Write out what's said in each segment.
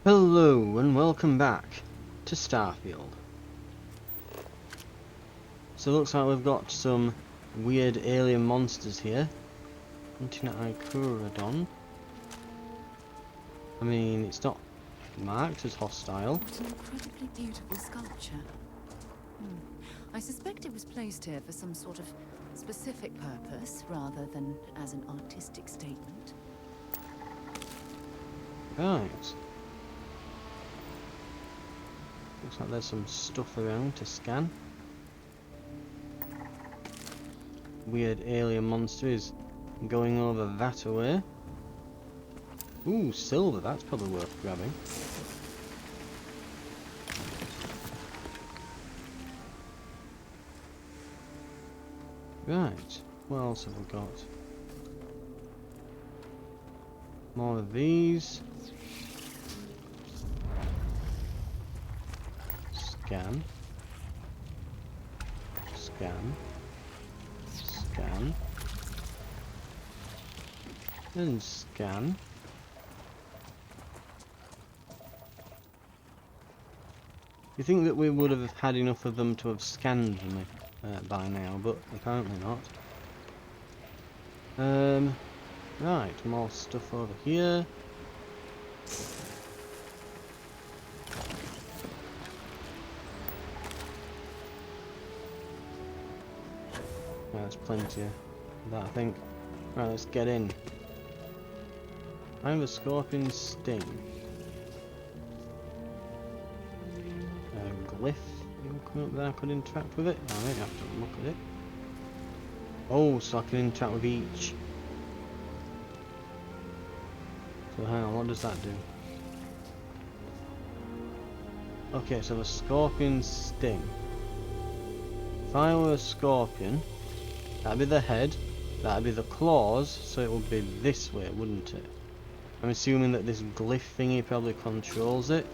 Hello and welcome back to Starfield. So it looks like we've got some weird alien monsters here. Hunting at Ikuradon. I mean, it's not marked as hostile. What an incredibly beautiful sculpture. I suspect it was placed here for some sort of specific purpose, rather than as an artistic statement. Right. Looks like there's some stuff around to scan. Weird alien monster is going over that way. Ooh, silver, that's probably worth grabbing. Right, what else have we got? More of these. Scan. Scan. Scan. And scan. You think that we would have had enough of them to have scanned them by now, but apparently not. Right, more stuff over here. Right, there's plenty of that, I think. Right, let's get in. I have a scorpion sting. Glyph. You come up there, I could interact with it. I might have to look at it. Oh, so I can interact with each. So hang on, what does that do? Okay, so the scorpion sting. If I were a scorpion, that'd be the head, that'd be the claws, so it would be this way, wouldn't it? I'm assuming that this glyph thingy probably controls it.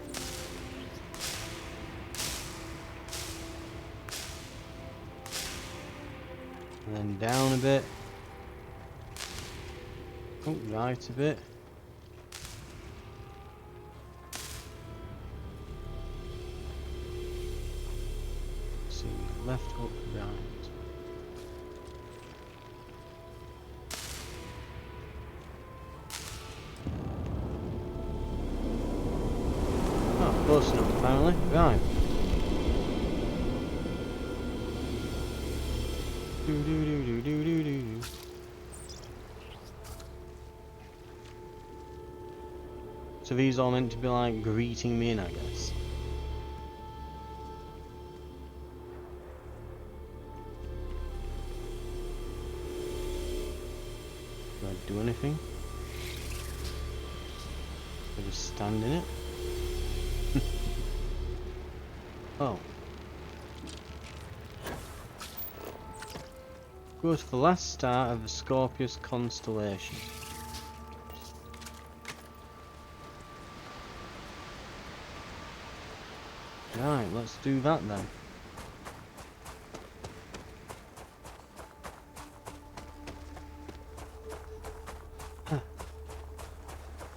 And then down a bit. Oh, right a bit. See, left, up, right. Oh, close enough apparently. Right. Do do do do do do do. So these are meant to be like greeting me in, I guess. Do I do anything? I just stand in it? Oh. Go to the last star of the Scorpius Constellation. Right, let's do that then.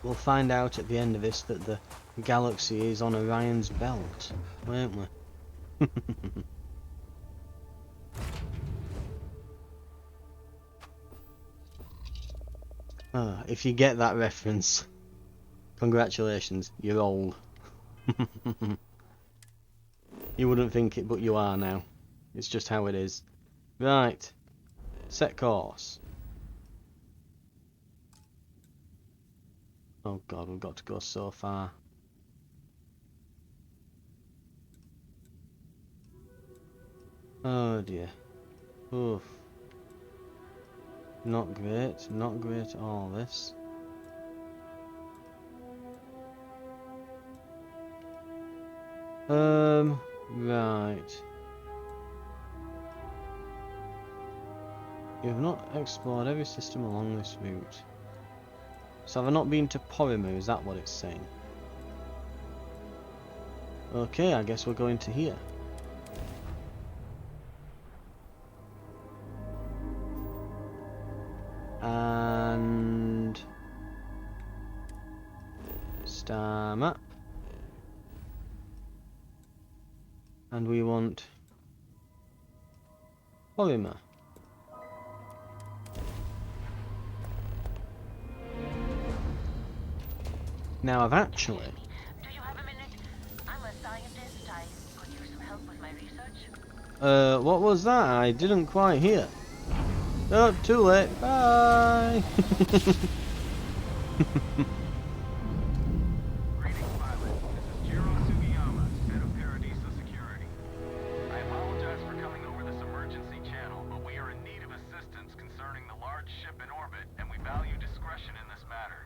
We'll find out at the end of this that the galaxy is on Orion's belt, won't we? If you get that reference, congratulations, you're old. You wouldn't think it, but you are now. It's just how it is. Right. Set course. Oh god, we've got to go so far. Oh dear. Oof. Not great. Not great at all, this. Right. You have not explored every system along this route. So have I not been to Porimu, is that what it's saying? Okay, I guess we're going to here. And... Star map. And we want polymer. Now I've actually... Do you have a minute? I'm a scientist. I could use some help with my research. What was that? I didn't quite hear. Oh, too late. Bye! Greetings, pilot. This is Jiro Sugiyama, head of Paradiso Security. I apologize for coming over this emergency channel, but we are in need of assistance concerning the large ship in orbit, and we value discretion in this matter.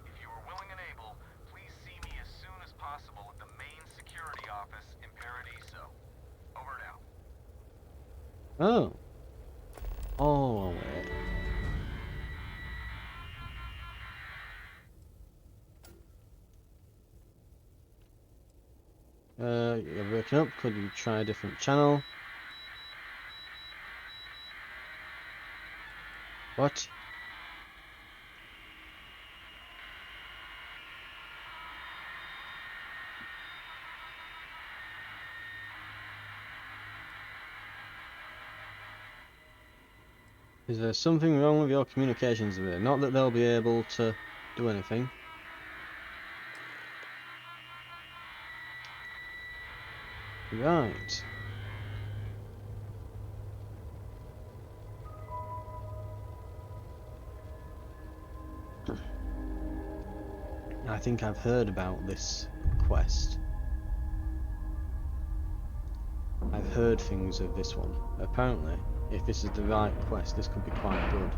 If you are willing and able, please see me as soon as possible at the main security office in Paradiso. Over now. Oh. Oh, wait. You're breaking up. Could you try a different channel? What? Is there something wrong with your communications with it? Not that they'll be able to do anything. Right. I think I've heard about this quest. I've heard things of this one. Apparently, if this is the right quest, this could be quite good.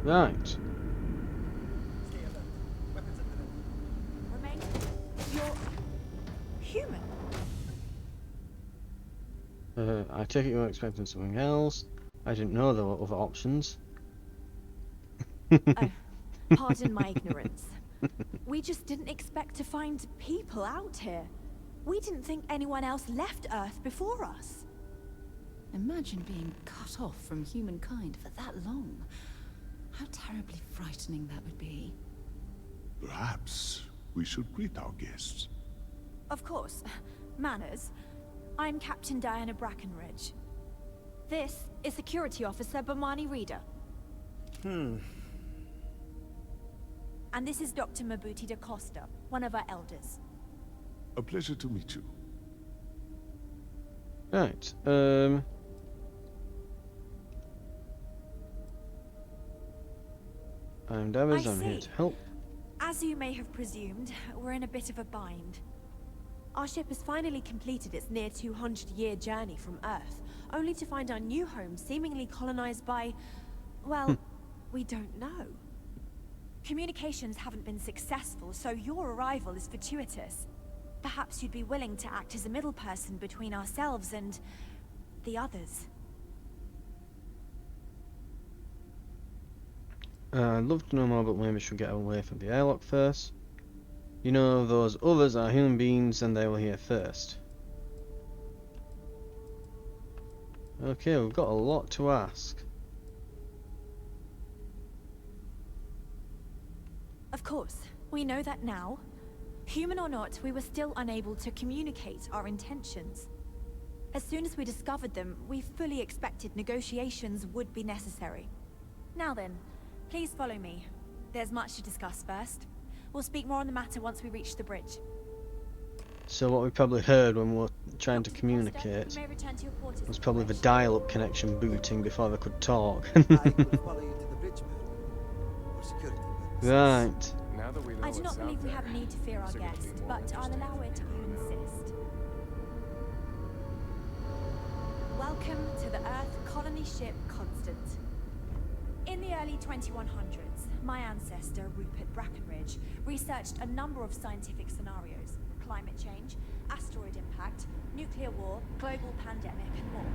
Right. Remain. You're human. I take it you were expecting something else. I didn't know there were other options. Oh, pardon my ignorance. We just didn't expect to find people out here. We didn't think anyone else left Earth before us. Imagine being cut off from humankind for that long. How terribly frightening that would be. Perhaps we should greet our guests. Of course. Manners. I'm Captain Diana Brackenridge. This is Security Officer Bomani Reader. And this is Dr. Mabuti da Costa, one of our elders. A pleasure to meet you. Right. I'm Dabbers, I'm here see. to help. As you may have presumed, we're in a bit of a bind. Our ship has finally completed its near 200-year journey from Earth, only to find our new home seemingly colonized by, well, we don't know. Communications haven't been successful, so your arrival is fortuitous. Perhaps you'd be willing to act as a middle person between ourselves and the others. I'd love to know more, but maybe we should get away from the airlock first. You know, those others are human beings and they were here first. Okay, we've got a lot to ask. Of course, we know that now. Human or not, we were still unable to communicate our intentions. As soon as we discovered them, we fully expected negotiations would be necessary. Now then, please follow me. There's much to discuss first. We'll speak more on the matter once we reach the bridge. So what we probably heard when we were trying to Dr. communicate Costa, you may return to your quarters was if you probably the wish. dial-up connection booting before they could talk. I will follow you to the bridge, ma'am. For security purposes. Right. Now that we know I do not what's believe out we there, have need to fear our it's gonna be guest, more but I'll interesting. allow it if you insist. Welcome to the Earth colony ship Constant. In the early 2100s, my ancestor, Rupert Brackenridge, researched a number of scientific scenarios: climate change, asteroid impact, nuclear war, global pandemic, and more.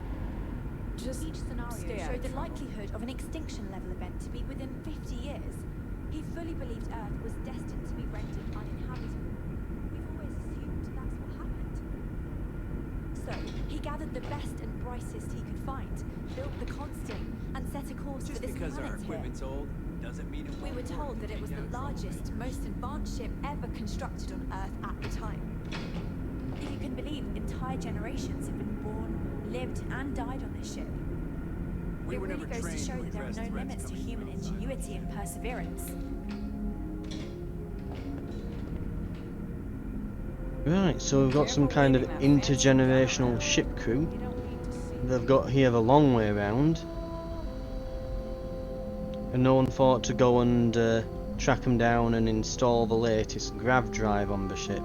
Just Each scenario stay out showed the of trouble. likelihood of an extinction-level event to be within 50 years. He fully believed Earth was destined to be rendered uninhabitable. We've always assumed that's what happened. So, he gathered the best and brightest he could find, built the Constant, and set a course for this Because our planet here. equipment's old doesn't mean it We won't were work told that it was the down the road. largest, most advanced ship ever constructed on Earth at the time. If you can believe, entire generations have been born, lived, and died on this ship. We It were really never goes to trained show that there are address no threats limits to coming human from outside. ingenuity and perseverance. Right, so we've got some kind of intergenerational ship crew. They've got here a long way around. And no one thought to go and track them down and install the latest grav drive on the ship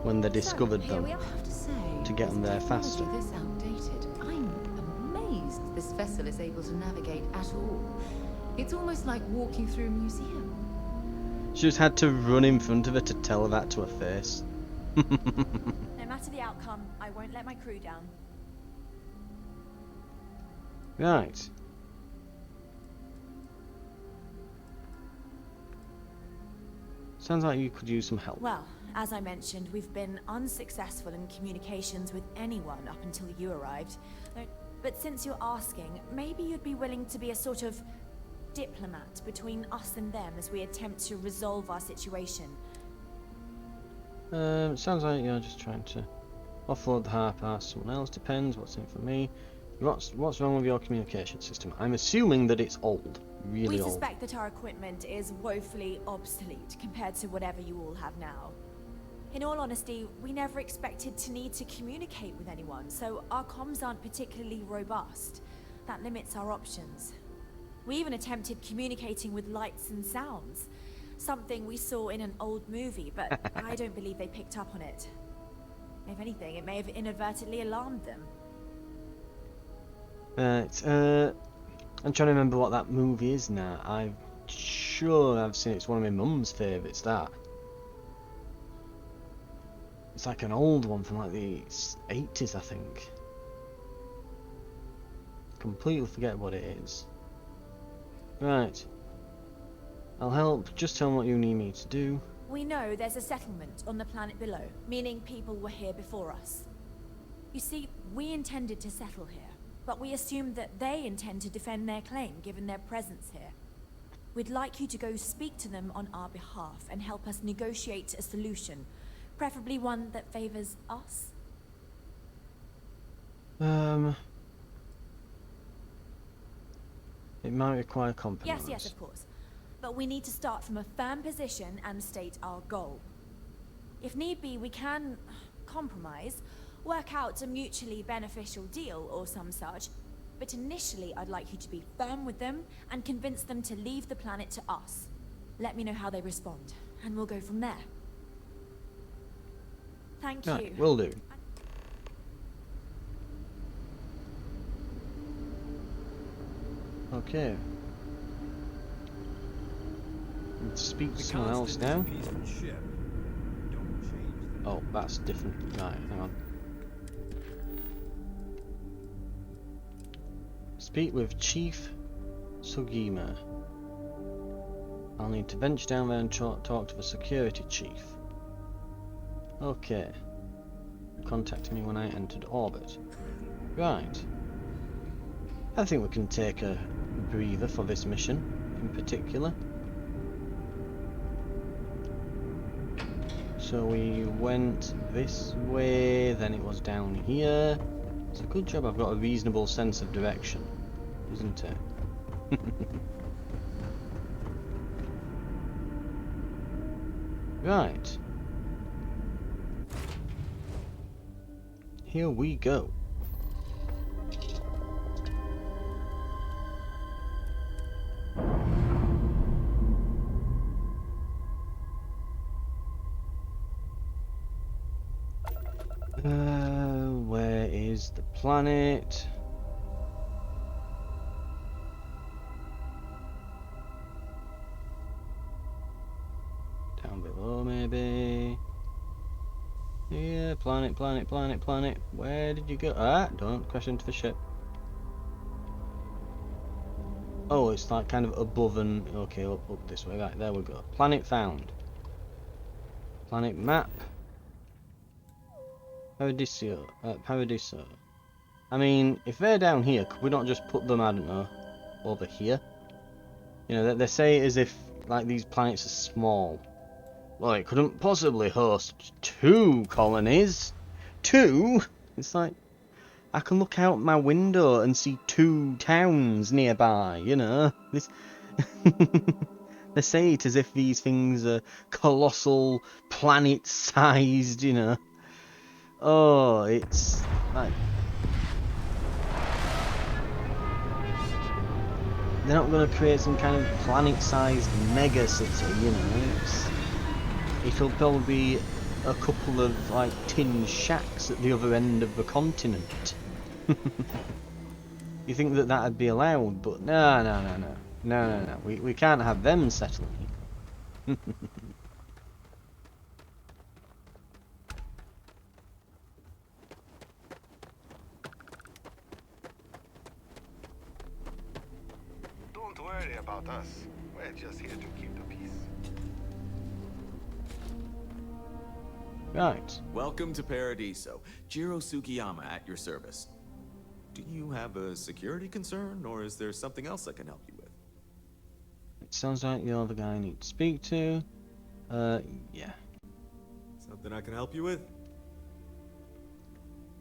when they discovered So, here them we are. I have to say, to get them there faster. This outdated. I'm amazed this vessel is able to navigate at all. It's almost like walking through a museum. She just had to run in front of her to tell her that to her face. No matter the outcome, I won't let my crew down. Right. Sounds like you could use some help. Well, as I mentioned, we've been unsuccessful in communications with anyone up until you arrived. But since you're asking, maybe you'd be willing to be a sort of diplomat between us and them as we attempt to resolve our situation. Sounds like you're just trying to offload the hard parts to someone else. Depends what's in for me. What's wrong with your communication system? I'm assuming that it's old. Really We old. suspect that our equipment is woefully obsolete compared to whatever you all have now. In all honesty, we never expected to need to communicate with anyone, so our comms aren't particularly robust. That limits our options. We even attempted communicating with lights and sounds, something we saw in an old movie, but I don't believe they picked up on it. If anything, it may have inadvertently alarmed them. I'm trying to remember what that movie is now. I'm sure I've seen it. It's one of my mum's favourites, that. It's like an old one from like the 80s, I think. Completely forget what it is. Right. I'll help. Just tell me what you need me to do. We know there's a settlement on the planet below, meaning people were here before us. You see, we intended to settle here, but we assumed that they intend to defend their claim given their presence here. We'd like you to go speak to them on our behalf and help us negotiate a solution, preferably one that favors us. It might require compromise. Yes, of course. But we need to start from a firm position and state our goal. If need be, we can compromise, work out a mutually beneficial deal or some such. But initially, I'd like you to be firm with them and convince them to leave the planet to us. Let me know how they respond, and we'll go from there. Thank Right, you. will do. Okay. Let's speak to someone else now. Peaceful ship. Don't change that. Oh, that's different. Right, hang on. Speak with Chief Sugima. I'll need to venture down there and talk to the security chief. Okay. Contact me when I entered orbit. Right. I think we can take a breather for this mission in particular. So we went this way, then it was down here. It's a good job I've got a reasonable sense of direction, isn't it? Right. Here we go. Where is the planet? Down below, maybe. Yeah, planet. Where did you go? Ah, don't crash into the ship. Oh, it's like kind of above and... Okay, up this way. Right, there we go. Planet found. Planet map. Paradiso. I mean, if they're down here, could we not just put them, I don't know, over here? You know, they say it as if, like, these planets are small. Well, it couldn't possibly host 2 colonies. 2? It's like, I can look out my window and see 2 towns nearby, you know? This... They say it as if these things are colossal, planet-sized, you know? Oh, it's like... They're not going to create some kind of planet-sized mega city, you know? It'll probably be a couple of, like, tin shacks at the other end of the continent. You think that that'd be allowed, but no. We can't have them settling. Don't worry about us. We're just here to keep the peace. Right. Welcome to Paradiso. Jiro Sugiyama at your service. Do you have a security concern, or is there something else I can help you with? It sounds like you're the guy I need to speak to. Yeah. Something I can help you with?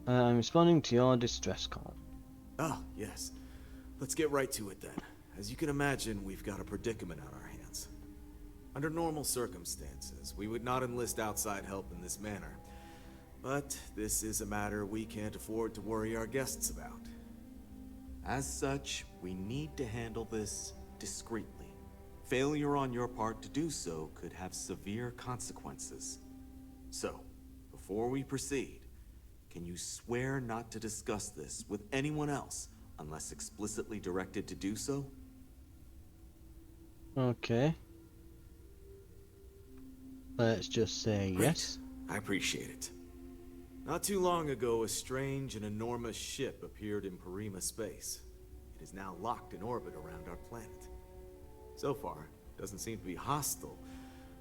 I'm responding to your distress call. Ah, yes. Let's get right to it then. As you can imagine, we've got a predicament on our hands. Under normal circumstances, we would not enlist outside help in this manner. But this is a matter we can't afford to worry our guests about. As such, we need to handle this discreetly. Failure on your part to do so could have severe consequences. So, before we proceed, can you swear not to discuss this with anyone else unless explicitly directed to do so? Okay. Let's just say Great. yes. I appreciate it. Not too long ago, a strange and enormous ship appeared in Parima space. It is now locked in orbit around our planet. So far, it doesn't seem to be hostile,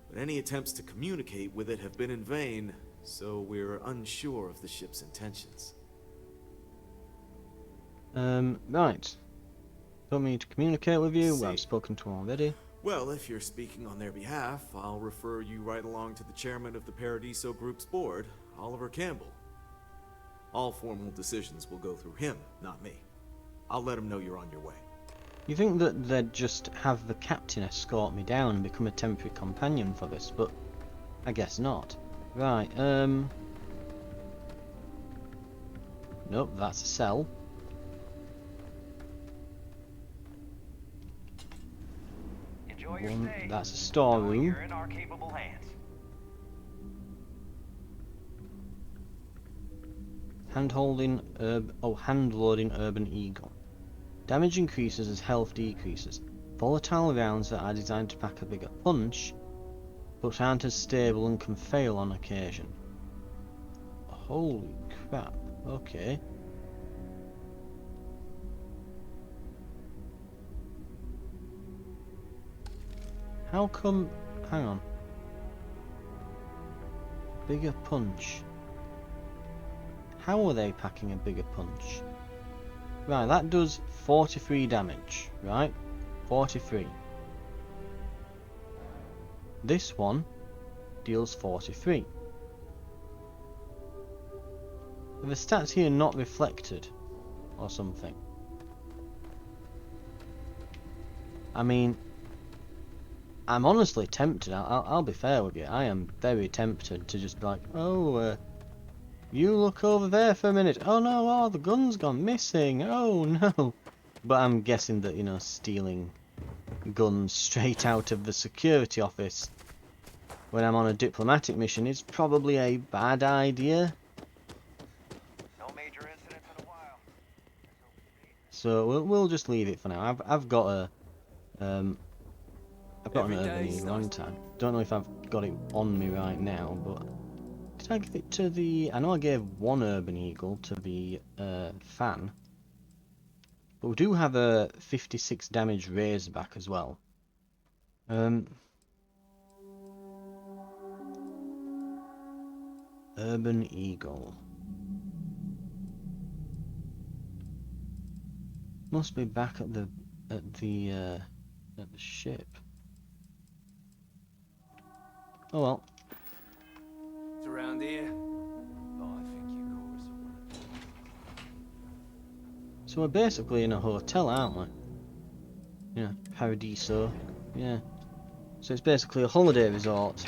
but any attempts to communicate with it have been in vain, so we're unsure of the ship's intentions. Right. Want me to communicate with you? Well, I've See. spoken to already. Well, if you're speaking on their behalf, I'll refer you right along to the chairman of the Paradiso Group's board, Oliver Campbell. All formal decisions will go through him, not me. I'll let him know you're on your way. You think that they'd just have the captain escort me down and become a temporary companion for this, but I guess not. Right, nope, that's a cell. Enjoy your stay. That's a storeroom. You're in our capable hands. Hand-loading Urban Eagle. Damage increases as health decreases. Volatile rounds that are designed to pack a bigger punch, but aren't as stable and can fail on occasion. Holy crap, okay. How come... hang on. Bigger punch. How are they packing a bigger punch? Right, that does 43 damage, right? 43. This one deals 43. Are the stats here not reflected? Or something? I mean, I'm honestly tempted, I'll be fair with you, I am very tempted to just be like, oh, you look over there for a minute. Oh no, oh, the gun's gone missing. Oh no. But I'm guessing that, you know, stealing guns straight out of the security office when I'm on a diplomatic mission is probably a bad idea. No major incidents in a while. So we'll just leave it for now. I've got a I've got an Urban Eagle long time. Don't know if I've got it on me right now, but did I give it to the... I know I gave one Urban Eagle to the fan. But we do have a 56 damage Razorback as well. Urban Eagle. Must be back at the ship. Oh well. It's around here. Oh, I think you call us a So we're basically in a hotel, aren't we? Yeah, Paradiso. Yeah. So it's basically a holiday resort.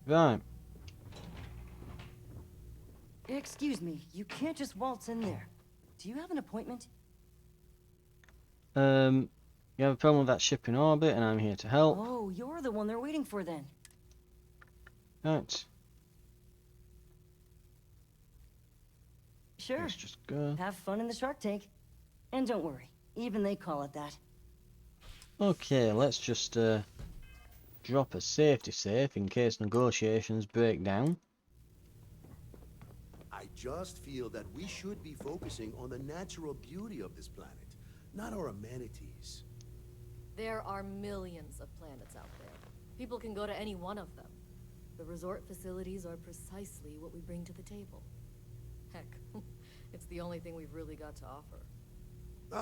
Right. Excuse me, you can't just waltz in there. Do you have an appointment? You have a problem with that ship in orbit, and I'm here to help. Oh, you're the one they're waiting for then. Right. Sure. Let's just go. Have fun in the shark tank. And don't worry, even they call it that. Okay, let's just drop a safety safe in case negotiations break down. I just feel that we should be focusing on the natural beauty of this planet, not our amenities. There are millions of planets out there. People can go to any one of them. The resort facilities are precisely what we bring to the table. Heck, it's the only thing we've really got to offer.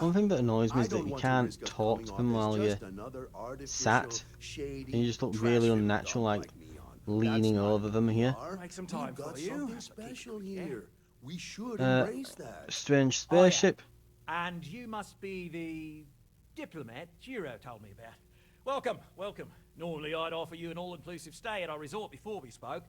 One thing that annoys me is that you can't talk to them while you're sat, and you just look really unnatural, like leaning over them here. Make some time for you. Something special here. We should embrace that. Strange spaceship. And you must be the diplomat Jiro told me about. Welcome, welcome. Normally I'd offer you an all-inclusive stay at our resort before we spoke.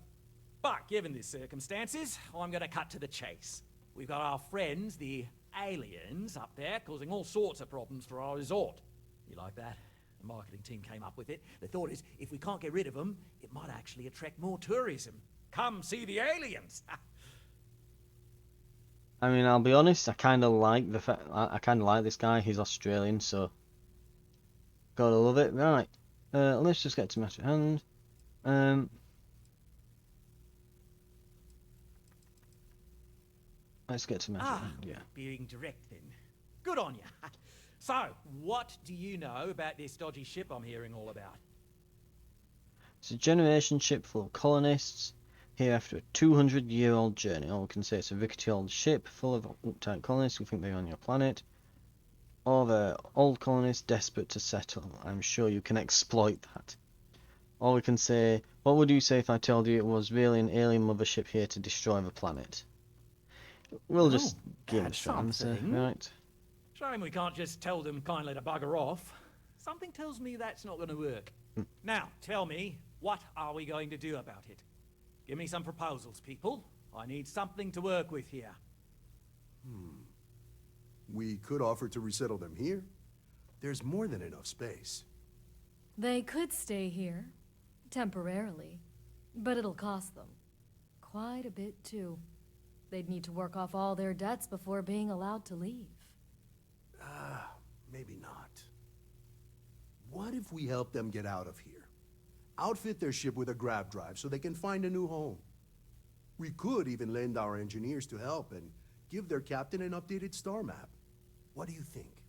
But given the circumstances, I'm going to cut to the chase. We've got our friends, the aliens, up there, causing all sorts of problems for our resort. You like that? The marketing team came up with it. The thought is, if we can't get rid of them, it might actually attract more tourism. Come see the aliens! I mean, I'll be honest, I kind of like the fact, I kind of like this guy. He's Australian, so gotta love it. Right, let's just get to matter at hand. Let's get to matter at hand. Yeah. Being direct then. Good on you. So, what do you know about this dodgy ship I'm hearing all about? It's a generation ship full of colonists. Here after a 200-year-old journey. All we can say it's a rickety old ship full of uptight colonists who think they're on your planet. Or they're old colonists desperate to settle. I'm sure you can exploit that. Or we can say, what would you say if I told you it was really an alien mothership here to destroy the planet? We'll just give it a shot answer, right? Shame we can't just tell them kindly to bugger off. Something tells me that's not going to work. Now, tell me, what are we going to do about it? Give me some proposals, people. I need something to work with here. We could offer to resettle them here. There's more than enough space. They could stay here, temporarily, but it'll cost them. Quite a bit, too. They'd need to work off all their debts before being allowed to leave. Maybe not. What if we help them get out of here? Outfit their ship with a grav drive so they can find a new home. We could even lend our engineers to help and give their captain an updated star map. What do you think?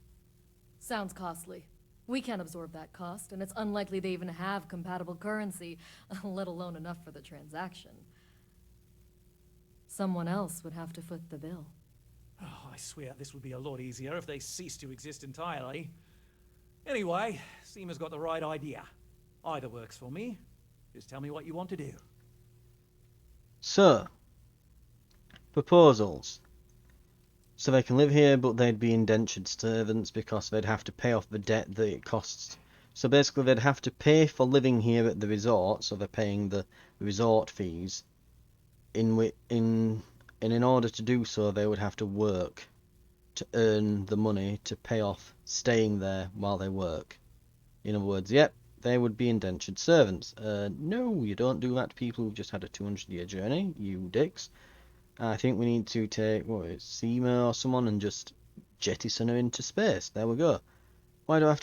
Sounds costly. We can't absorb that cost, and it's unlikely they even have compatible currency, let alone enough for the transaction. Someone else would have to foot the bill. Oh, I swear this would be a lot easier if they ceased to exist entirely. Anyway, Seema's got the right idea. Either works for me. Just tell me what you want to do. So, proposals. So they can live here, but they'd be indentured servants because they'd have to pay off the debt that it costs. So basically they'd have to pay for living here at the resort, so they're paying the resort fees. In order to do so, they would have to work to earn the money to pay off staying there while they work. In other words, yep, they would be indentured servants. No, you don't do that to people who've just had a 200-year journey, you dicks. I think we need to take, Seema or someone and just jettison her into space. There we go. Why do I have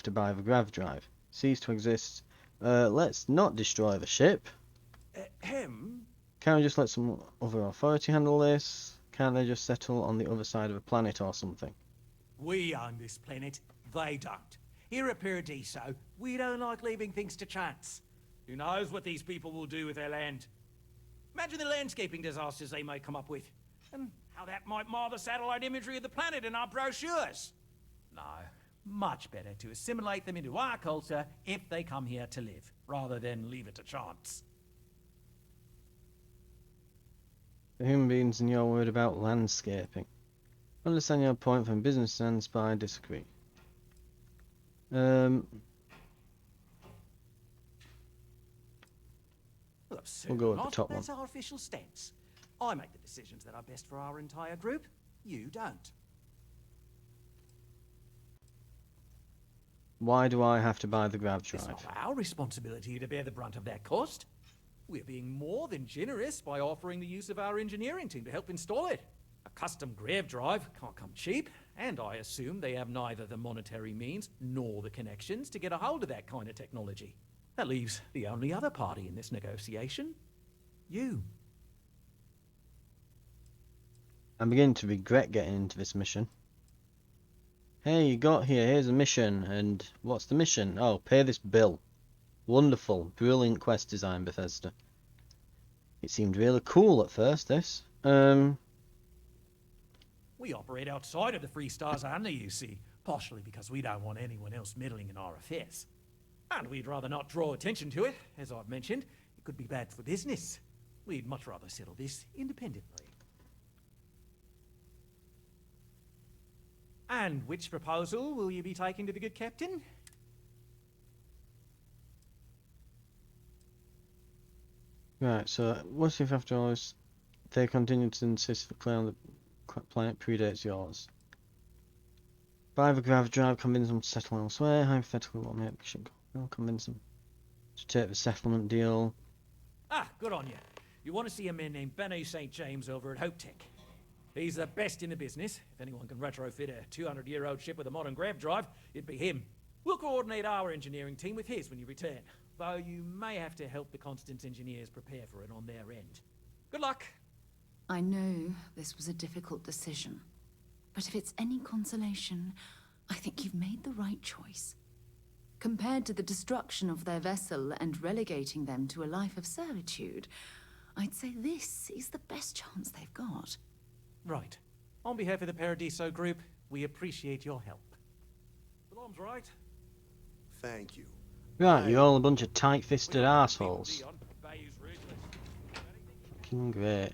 to buy the grav drive? Cease to exist. Let's not destroy the ship. Can't we just let some other authority handle this? Can't they just settle on the other side of a planet or something? We own this planet, they don't. Here at Paradiso, we don't like leaving things to chance. Who knows what these people will do with their land? Imagine the landscaping disasters they might come up with. and how that might mar the satellite imagery of the planet in our brochures. No, much better to assimilate them into our culture if they come here to live, rather than leave it to chance. The human beings in your word about landscaping. Understand your point from business sense, but I disagree. Well, We'll go with not. the top one. That's our official stance. I make the decisions that are best for our entire group. You don't. Why do I have to buy the grav It's drive? not our responsibility to bear the brunt of that cost. We're being more than generous by offering the use of our engineering team to help install it. A custom grav drive can't come cheap, and I assume they have neither the monetary means nor the connections to get a hold of that kind of technology. That leaves the only other party in this negotiation. You. I'm beginning to regret getting into this mission. Hey, you got here, here's a mission, and what's the mission? Oh, pay this bill. Wonderful, brilliant quest design, Bethesda. It seemed really cool at first, this. We operate outside of the Free Stars only, you see, partially because we don't want anyone else meddling in our affairs. And we'd rather not draw attention to it, as I've mentioned. It could be bad for business. We'd much rather settle this independently. And which proposal will you be taking to the good captain? Right, so what if after all this, they continue to insist that clear on the planet predates yours? Buy the grav drive, convince them to settle elsewhere. Hypothetically, what make the ship go? Convince them to take the settlement deal. Ah, good on you. You want to see a man named Benny St. James over at Hope Tech. He's the best in the business. If anyone can retrofit a 200-year-old ship with a modern grav drive, it'd be him. We'll coordinate our engineering team with his when you return, though you may have to help the Constance engineers prepare for it on their end. Good luck. I know this was a difficult decision, but if it's any consolation, I think you've made the right choice. Compared to the destruction of their vessel and relegating them to a life of servitude, I'd say this is the best chance they've got. Right. On behalf of the Paradiso group, we appreciate your help. Alarm's right. Thank you. Right, you're all a bunch of tight-fisted assholes. Fucking great.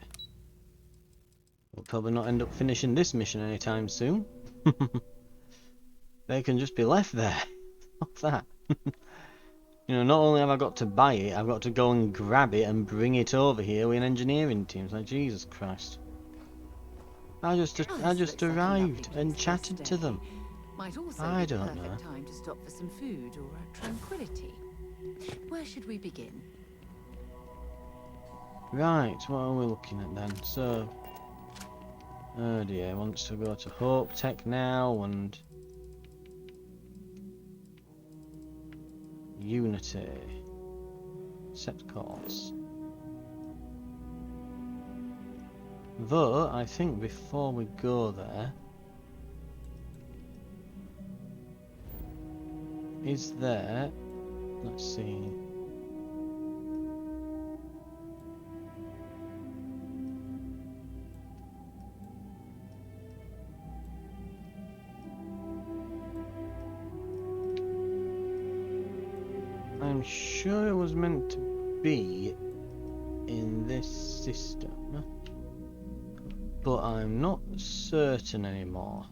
We'll probably not end up finishing this mission anytime soon. They can just be left there. What's that? You know, not only have I got to buy it, I've got to go and grab it and bring it over here with an engineering team. It's like, Jesus Christ. I just arrived and chatted to them. Might also I be the don't know. perfect time to stop for some food or tranquility. Where should we begin? Right, what are we looking at then? So, oh dear, wants to go to Hope Tech now and Unity. Set course. Though, I think before we go there, is there, let's see, I'm sure it was meant to be in this system, but I'm not certain anymore.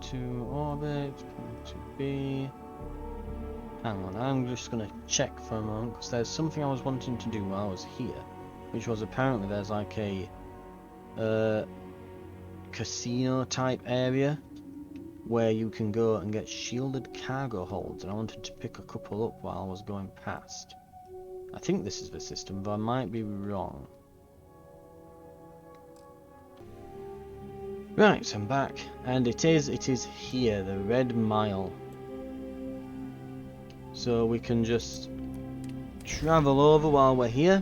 To orbit, to B. Hang on, I'm just gonna check for a moment because there's something I was wanting to do while I was here, which was apparently there's like a casino type area where you can go and get shielded cargo holds, and I wanted to pick a couple up while I was going past. I think this is the system, but I might be wrong. Right, I'm back, and it is here, the Red Mile. So we can just travel over while we're here.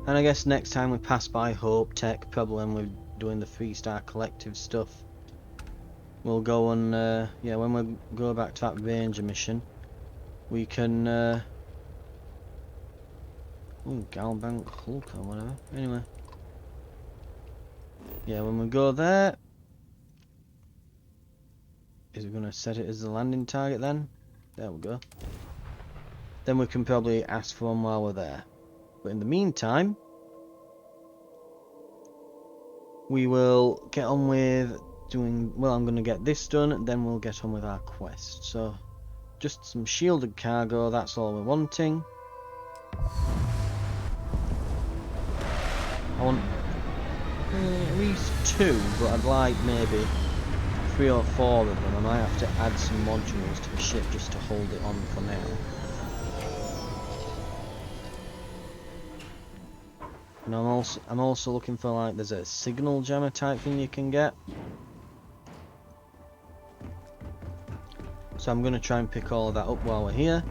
And I guess next time we pass by Hope Tech, probably when we're doing the 3-star collective stuff, we'll go and yeah, when we go back to that ranger mission, we can ooh, Galbank Hulk or whatever. Anyway, yeah, when we go there, is it going to set it as the landing target then? There we go. Then we can probably ask for one while we're there. But in the meantime, we will get on with doing, well, I'm going to get this done, and then we'll get on with our quest. So, just some shielded cargo, that's all we're wanting. I want at least 2, but I'd like maybe 3 or 4 of them. I might have to add some modules to the ship just to hold it on for now. And I'm also looking for, like, there's a signal jammer type thing you can get. So I'm going to try and pick all of that up while we're here.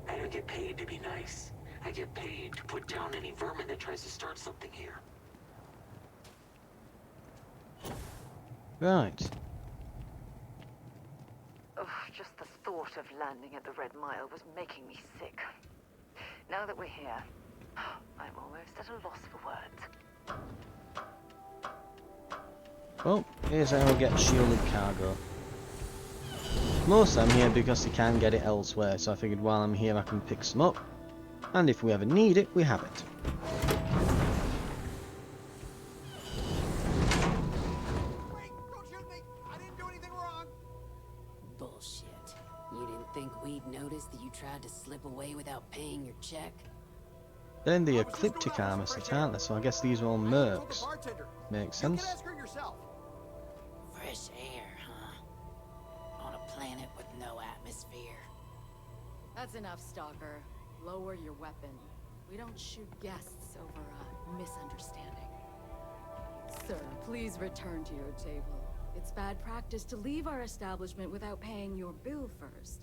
I don't get paid to be nice. I get paid to put down any vermin that tries to start something here. Right. Oh, just the thought of landing at the Red Mile was making me sick. Now that we're here, I'm almost at a loss for words. Well, here's how we get shielded cargo. Mostly I'm here because you can't get it elsewhere, so I figured while I'm here I can pick some up. And if we ever need it, we have it. Bullshit. You didn't think we'd notice that you tried to slip away without paying your check? They're in the ecliptic armor set, aren't they? So I guess these are all mercs. Makes sense. Fresh air, huh? On a planet with no atmosphere. That's enough, Stalker. Lower your weapon. We don't shoot guests over a misunderstanding. Sir, please return to your table. It's bad practice to leave our establishment without paying your bill first.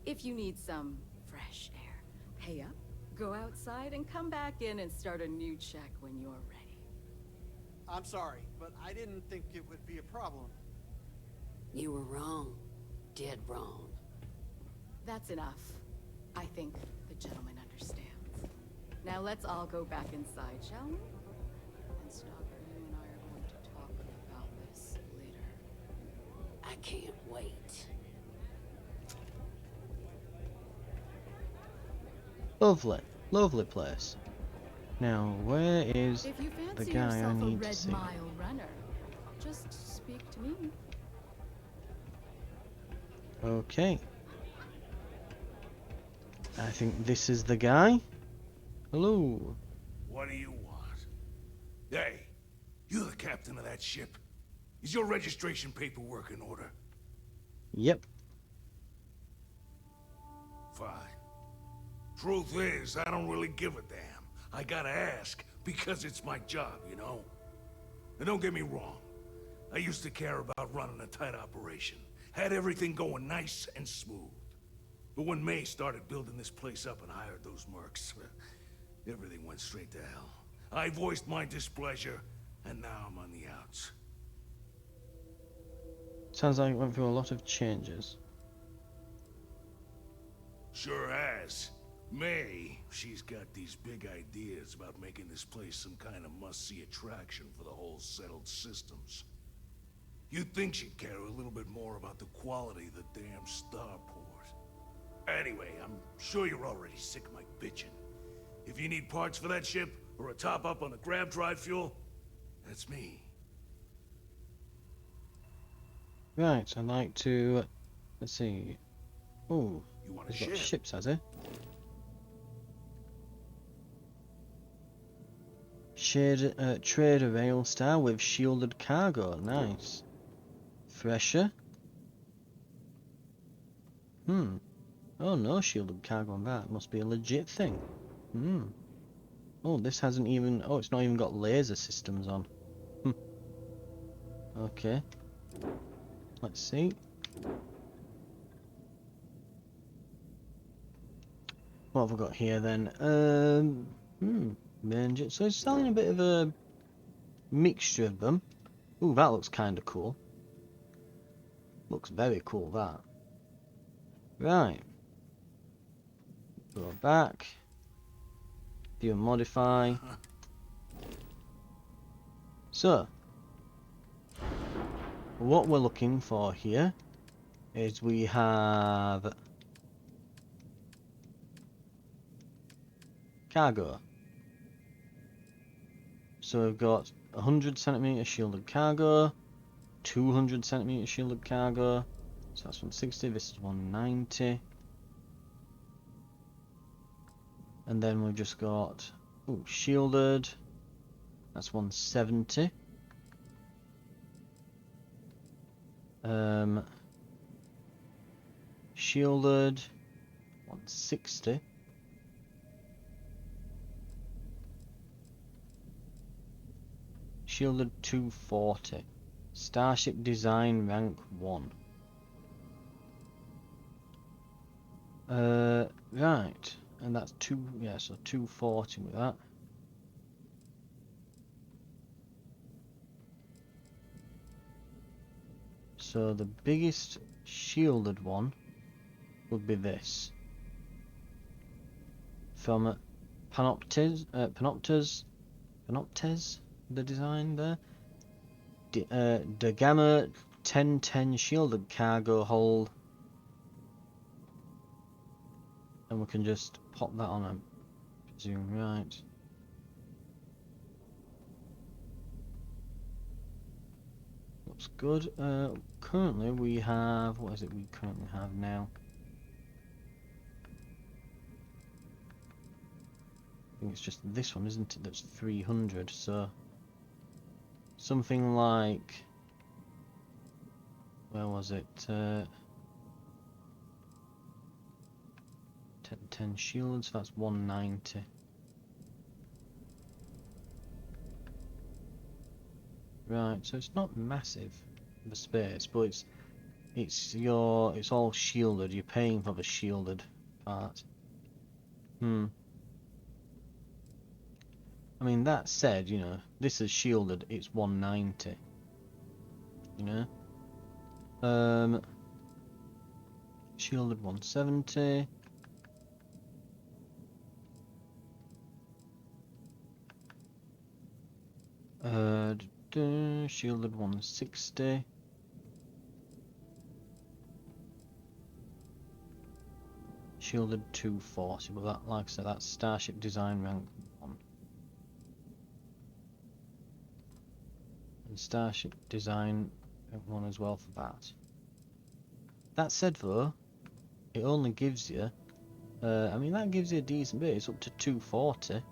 If you need some fresh air, pay up, go outside, and come back in and start a new check when you're ready. I'm sorry, but I didn't think it would be a problem. You were wrong. Dead wrong. That's enough. I think the gentleman understands. Now let's all go back inside, shall we? And Stalker, you and I are going to talk about this later. I can't wait. Lovely. Lovely place. Now, where is If you the fancy guy I yourself a need to Red see? Mile runner, just speak to me. Okay. I think this is the guy. Hello. What do you want? Hey, you the captain of that ship? Is your registration paperwork in order? Yep. Fine. Truth is, I don't really give a damn. I gotta ask, because it's my job, you know? And don't get me wrong. I used to care about running a tight operation. Had everything going nice and smooth. But when May started building this place up and hired those mercs, everything went straight to hell. I voiced my displeasure, and now I'm on the outs. Sounds like it went through a lot of changes. Sure has. May, she's got these big ideas about making this place some kind of must-see attraction for the whole settled systems. You'd think she'd care a little bit more about the quality of the damn starport. Anyway, I'm sure you're already sick of my bitching. If you need parts for that ship, or a top-up on the grab drive fuel, that's me. Right, I'd like to... Let's see... Oh, You want a he's got ship? ships, has he? Trader rail star with shielded cargo. Nice. Thresher. Oh, no shielded cargo on that. Must be a legit thing. Oh, this hasn't even... Oh, it's not even got laser systems on. Okay. Let's see. What have we got here then? Manger. So it's selling a bit of a mixture of them. Ooh, that looks kind of cool. Looks very cool, that. Right. Go back. View and modify. So, what we're looking for here is we have cargo. So we've got 100cm shielded cargo, 200cm shielded cargo. So that's 160, this is 190. And then we've just got shielded. That's 170. Shielded 160. Shielded 240. Starship design rank 1. Right. And that's so 240 with that. So the biggest shielded one would be this. From Panoptes, the design there. The Gamma 1010 shielded cargo hold. And we can just pop that on, I presume, right. Looks good. Currently we have, what is it we currently have now? I think it's just this one, isn't it? That's 300, so something like, where was it? 10 shields, so that's 190. Right, so it's not massive, the space, but it's all shielded. You're paying for the shielded part. I mean, that said, you know, this is shielded. It's 190. You know. Shielded 170. Shielded 160. Shielded 240, but that, like I said, that's Starship Design rank 1. And Starship Design rank 1 as well for that. That said though, it only gives you, I mean that gives you a decent bit, it's up to 240.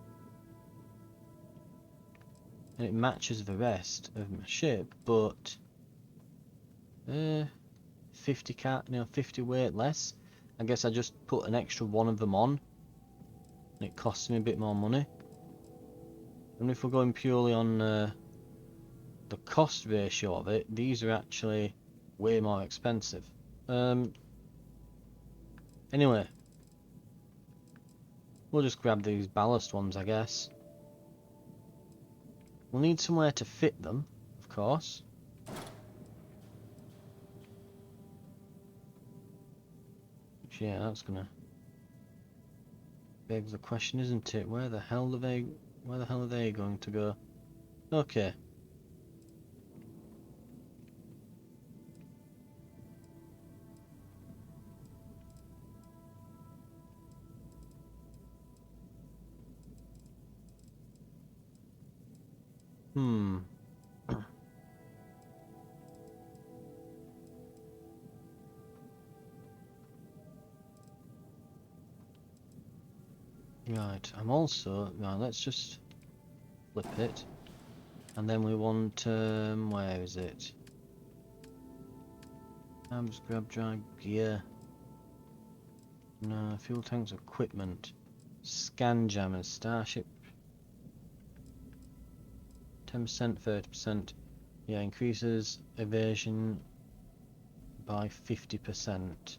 And it matches the rest of my ship, but 50 weight less. I guess I just put an extra one of them on, and it costs me a bit more money. And if we're going purely on the cost ratio of it, these are actually way more expensive. Anyway, we'll just grab these ballast ones, I guess. We'll need somewhere to fit them, of course. Which, yeah, that's gonna beg the question, isn't it? Where the hell are they going to go? Okay. Right, right, let's just flip it. And then we want, where is it? Arms, grab drive, gear. No, fuel tanks, equipment. Scan jammers, Starship. 10%, 30%. Yeah, increases evasion by 50%.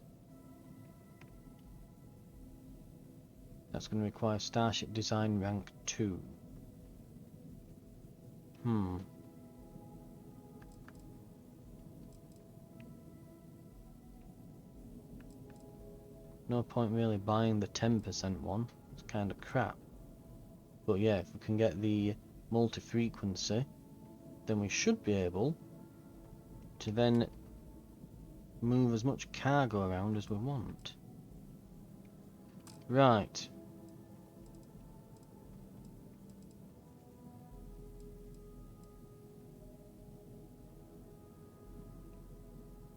That's going to require Starship Design rank 2. no point really buying the 10% one. It's kind of crap. But yeah, if we can get the multi-frequency, then we should be able to then move as much cargo around as we want. Right.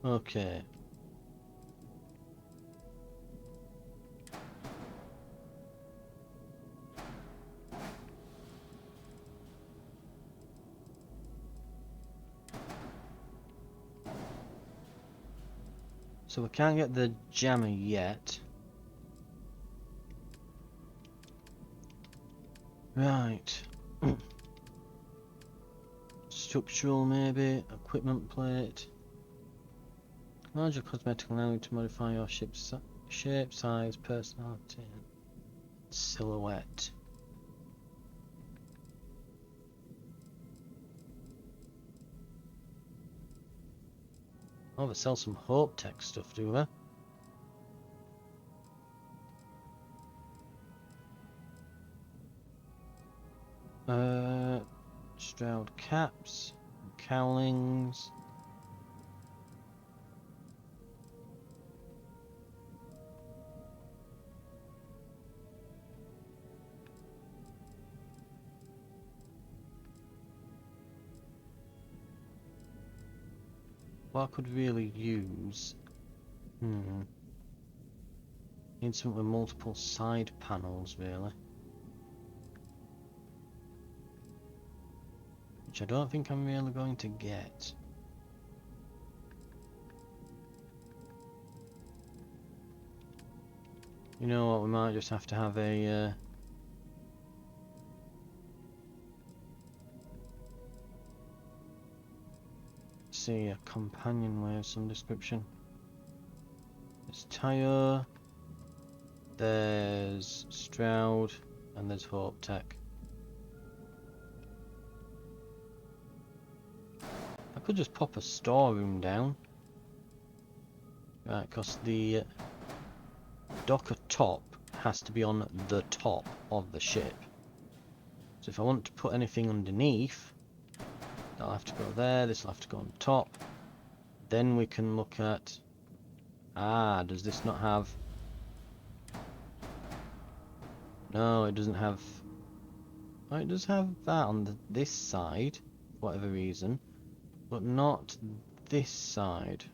Okay. So we can't get the jammer yet. Right. Structural maybe, equipment plate. Larger cosmetic allowing you to modify your ship's shape, size, personality, and silhouette. Oh, they sell some Hope Tech stuff, do they? Stroud caps, cowlings. What I could really use... Need something with multiple side panels, really. Which I don't think I'm really going to get. You know what, we might just have to have a... see, a companionway of some description. There's Tyre, there's Stroud, and there's Hope Tech. I could just pop a storeroom down. Right, because the docker top has to be on the top of the ship. So if I want to put anything underneath, that'll have to go there, this will have to go on top. Then we can look at... Ah, does this not have... No, it doesn't have... Oh, it does have that on this side, for whatever reason. But not this side.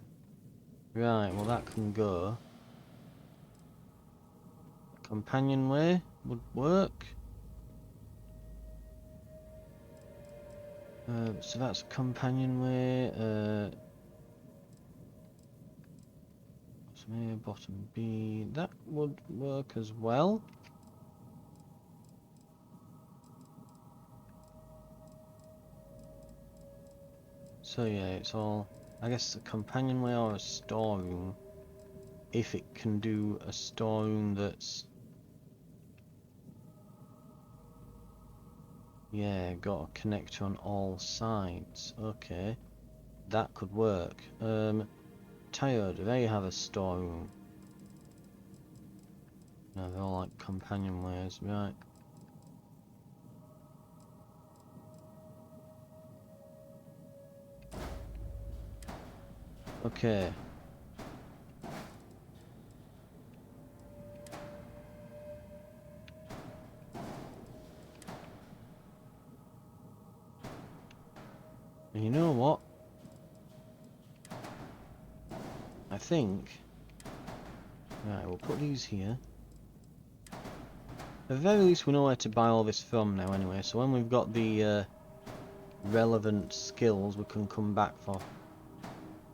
Right, well that can go. Companionway would work. So that's companionway. Bottom A, bottom B. That would work as well. So yeah, it's all, I guess, a companionway or a storeroom. If it can do a storeroom that's... Yeah, got a connector on all sides. Okay, that could work. Tyre, do they have a storeroom? No, they're all like companionways, right. Okay. And you know what? I think... Right, we'll put these here. At the very least we know where to buy all this from now anyway, so when we've got the relevant skills we can come back for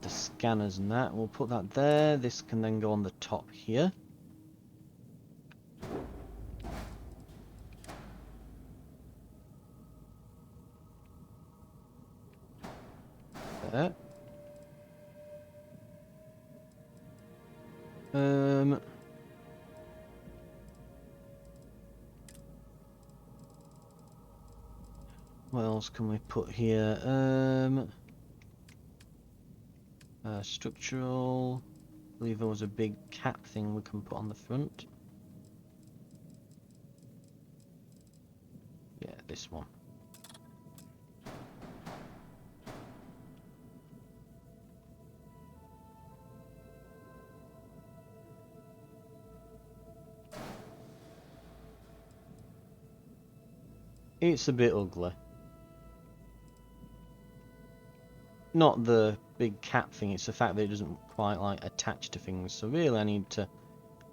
the scanners and that. We'll put that there, this can then go on the top here. There. What else can we put here? Structural. I believe there was a big cap thing we can put on the front. Yeah, this one. It's a bit ugly. Not the big cap thing, it's the fact that it doesn't quite like attach to things. So really I need to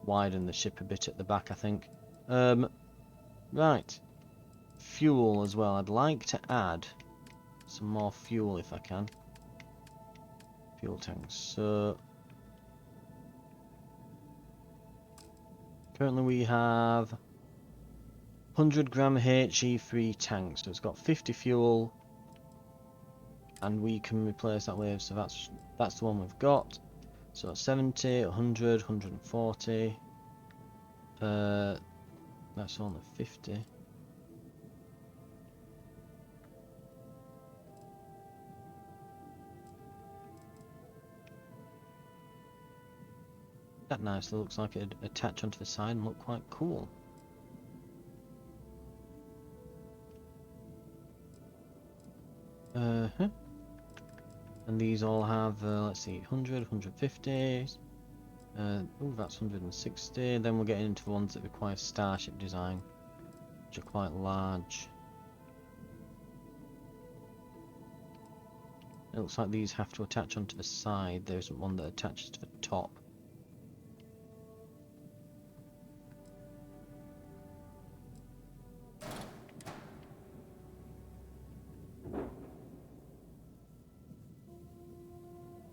widen the ship a bit at the back, I think. Right. Fuel as well. I'd like to add some more fuel if I can. Fuel tanks. So currently we have 100 gram HE3 tanks. So it's got 50 fuel. And we can replace that with, so that's the one we've got. So 70, 100, 140. That's only 50. That nicely looks like it'd attach onto the side and look quite cool. And these all have, let's see, 100, 150. Oh, that's 160. Then we're getting into the ones that require starship design, which are quite large. It looks like these have to attach onto the side. There isn't one that attaches to the top.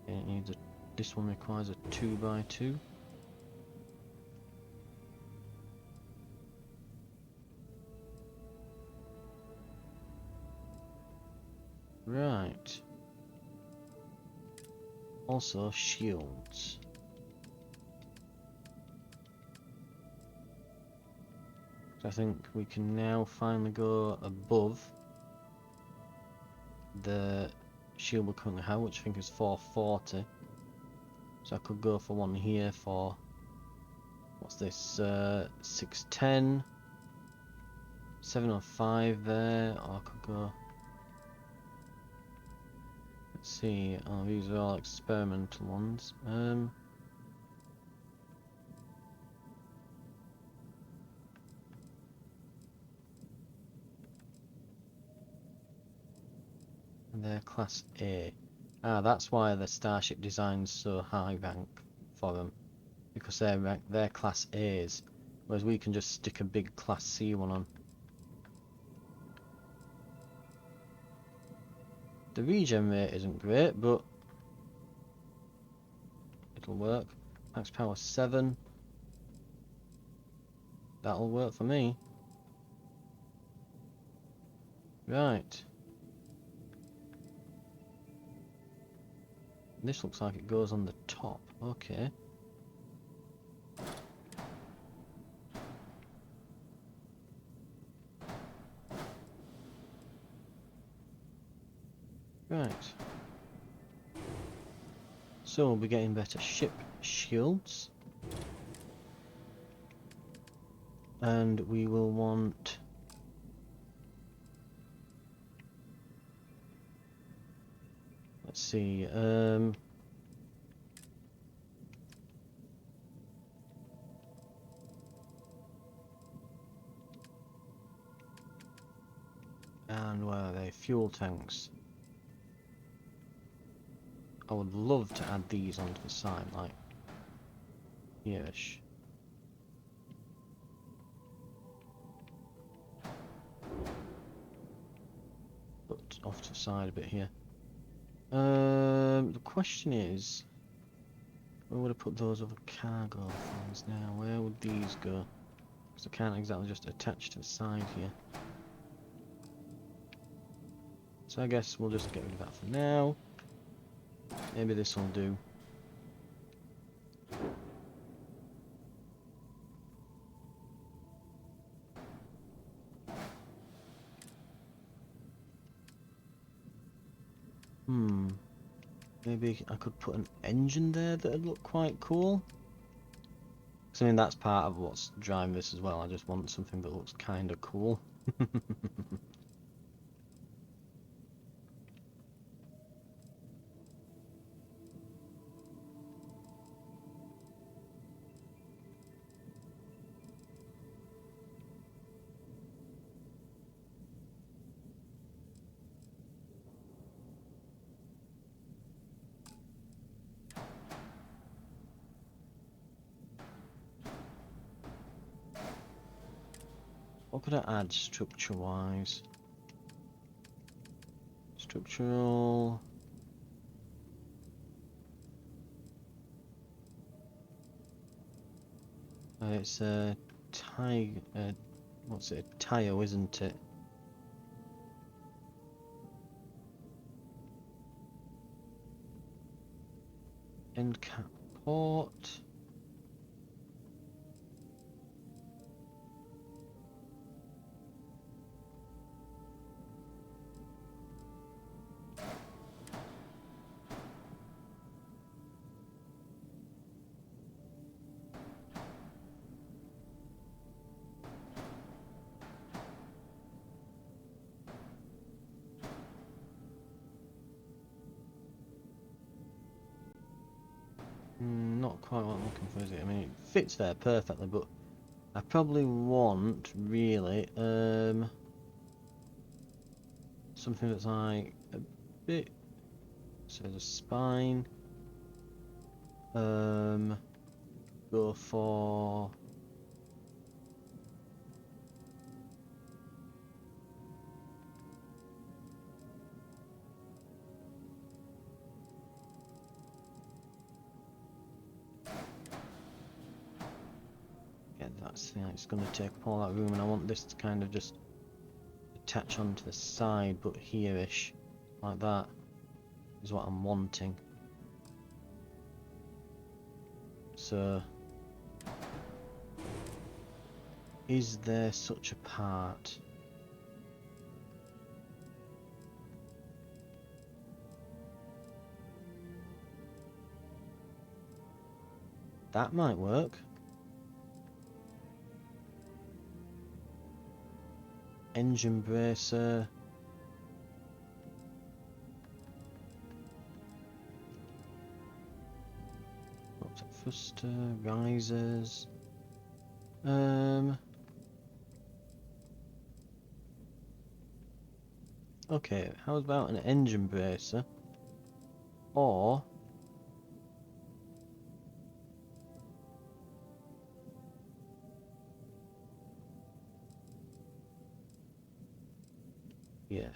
It needs a, this one requires a 2x2. Right. Also shields. I think we can now finally go above the shield we currently have, which I think is 440. So I could go for one here for, what's this, 610, 705 there, or I could go, let's see, oh, these are all experimental ones. And they're class A. Ah, that's why the starship design's so high rank for them, because they're class A's, whereas we can just stick a big class C one on. The regen rate isn't great, but it'll work. Max power 7. That'll work for me. Right. This looks like it goes on the top. Okay. Right. So we'll be getting better ship shields. And we will want... Let's see, and where are they? Fuel tanks. I would love to add these onto the side, like here-ish. But off to the side a bit here. The question is, where would I put those other cargo things now? Where would these go? Because I can't exactly just attach to the side here. So I guess we'll just get rid of that for now. Maybe this will do. Maybe I could put an engine there that'd look quite cool. 'Cause I mean, that's part of what's driving this as well. I just want something that looks kind of cool. What could I add structure-wise? Structural... it's a what's it? A tile, isn't it? End cap port. Not quite what I'm looking for, is it? I mean, it fits there perfectly, but I probably want, really, something that's like a bit... So the spine. Go for... it's going to take up all that room, and I want this to kind of just attach onto the side, but here-ish, like that, is what I'm wanting. So, is there such a part? That might work. Engine bracer. What's it? Thruster, risers. Okay, how about an engine bracer? Or yeah,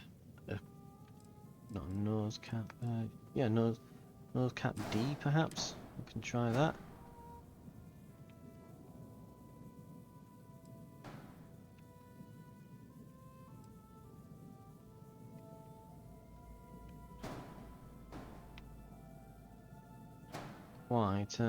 not a nose cap. Yeah, nose cap D perhaps. We can try that. Quite.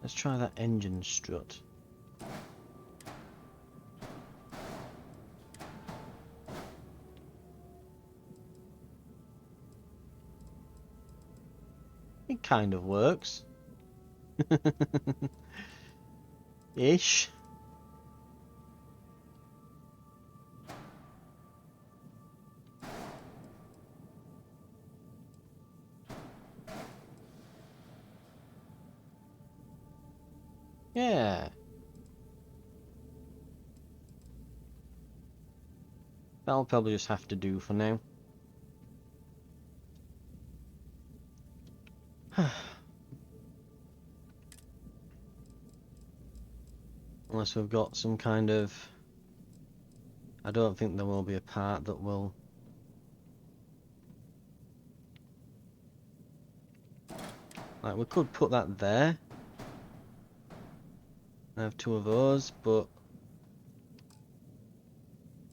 Let's try that engine strut. It kind of works. Ish. Yeah. That'll probably just have to do for now. Unless we've got some kind of... I don't think there will be a part that will... Like, we could put that there. I have two of those, but...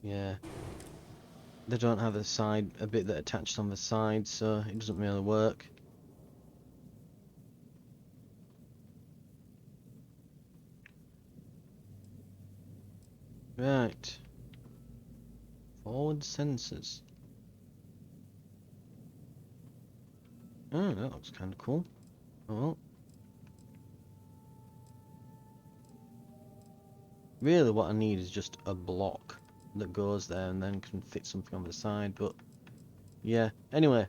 Yeah. they don't have a bit that attaches on the side, so it doesn't really work. Right. Forward sensors. Oh, that looks kind of cool. Oh well. Really what I need is just a block that goes there and then can fit something on the side, but yeah. Anyway,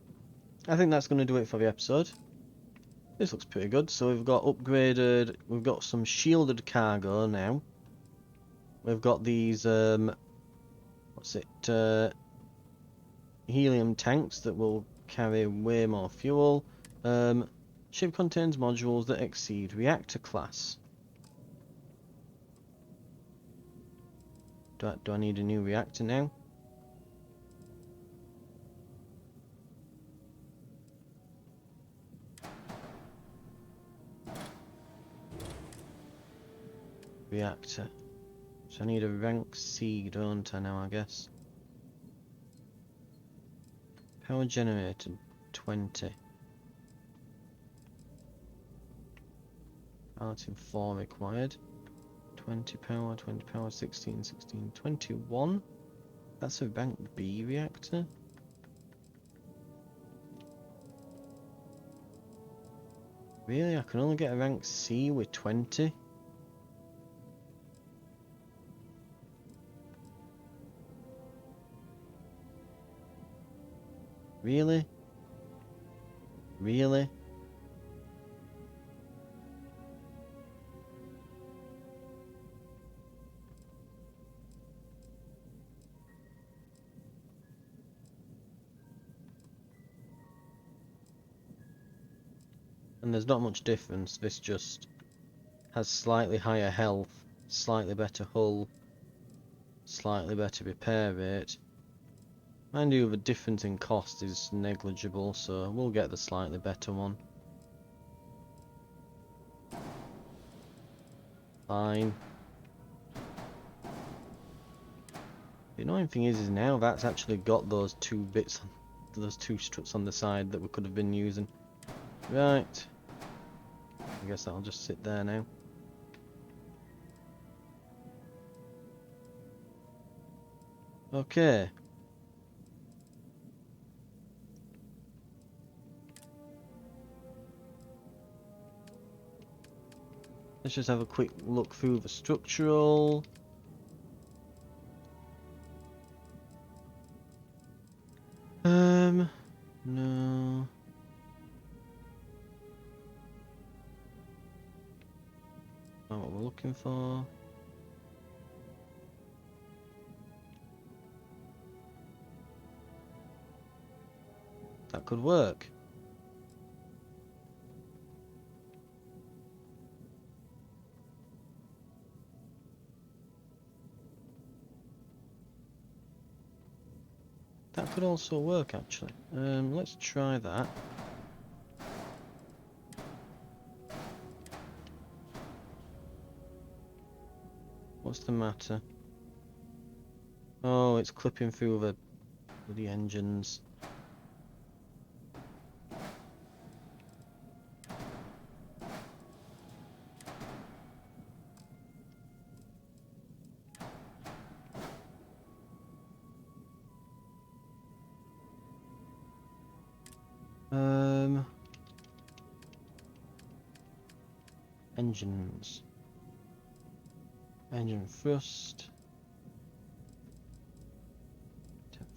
I think that's going to do it for the episode. This looks pretty good. So we've got upgraded, we've got some shielded cargo now. We've got these, what's it, helium tanks that will carry way more fuel. Ship contains modules that exceed reactor class. Do I need a new reactor now? Reactor. So I need a rank C, don't I now, I guess? Power generator, 20. Piloting 4 required. 20 power, 16, 21. That's a rank B reactor. Really? I can only get a rank C with 20? Really? Really? And there's not much difference, this just has slightly higher health, slightly better hull, slightly better repair rate. Mind you, the difference in cost is negligible, so we'll get the slightly better one. Fine. The annoying thing is now that's actually got those two bits, those two struts on the side that we could have been using. Right. I guess that'll just sit there now. Okay. Let's just have a quick look through the structural. No. Not what we're looking for. That could work. That could also work, actually. Let's try that. What's the matter? Oh, it's clipping through the engines. Engines. Engine thrust.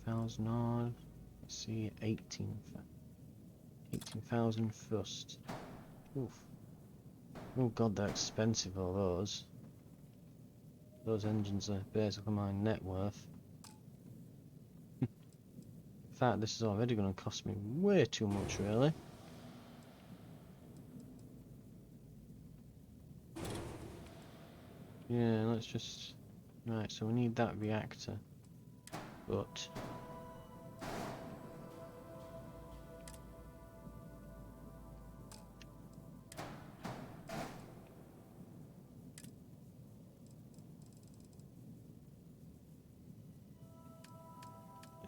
10,000 odd. Let's see, 18,000 thrust. Oof. Oh god, they're expensive, all those. Those engines are basically my net worth. In fact, this is already going to cost me way too much, really. Yeah, let's just... Right, so we need that reactor. But...